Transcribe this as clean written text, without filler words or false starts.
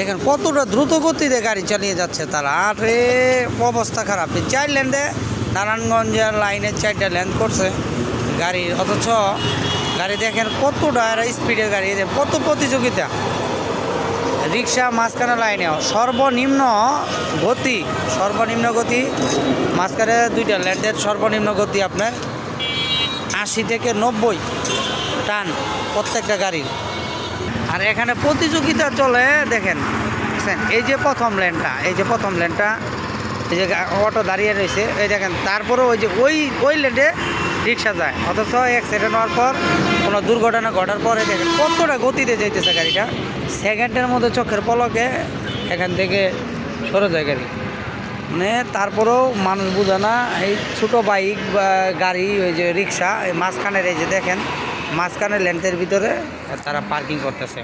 দেখেন কতটা দ্রুত গতিতে গাড়ি চালিয়ে যাচ্ছে তারা। আরে অবস্থা খারাপ, 4 লেনে নারায়ণগঞ্জের লাইনে 4টা লেন করছে গাড়ি, অথচ গাড়ি দেখেন কতটা স্পিডের গাড়ি, কত প্রতিযোগিতা। রিক্সা মাঝখানে লাইনেও সর্বনিম্ন গতি মাঝখানে 2টা লেনের সর্বনিম্ন গতি আপনার 80 থেকে 90 টান প্রত্যেকটা গাড়ির। আর এখানে প্রতিযোগিতা চলে দেখেন, এই যে প্রথম লেনটা এই যে অটো দাঁড়িয়ে রয়েছে, এই দেখেন। তারপরে ওই লেনে রিক্সা যায়, অথচ অ্যাক্সিডেন্ট হওয়ার পর কোনো দুর্ঘটনা ঘটার পরে দেখেন কতটা গতিতে যাইতেছে গাড়িটা। সেকেন্ডের মধ্যে চোখের পলকে এখান থেকে সরে যায় গাড়ি। মানে তারপরেও মানুষ বোঝে না, এই ছোটো বাইক বা গাড়ি, ওই যে রিক্সা, এই মাঝখানের এই যে দেখেন মাঝখানের লেন্থের ভিতরে তারা পার্কিং করতেছে।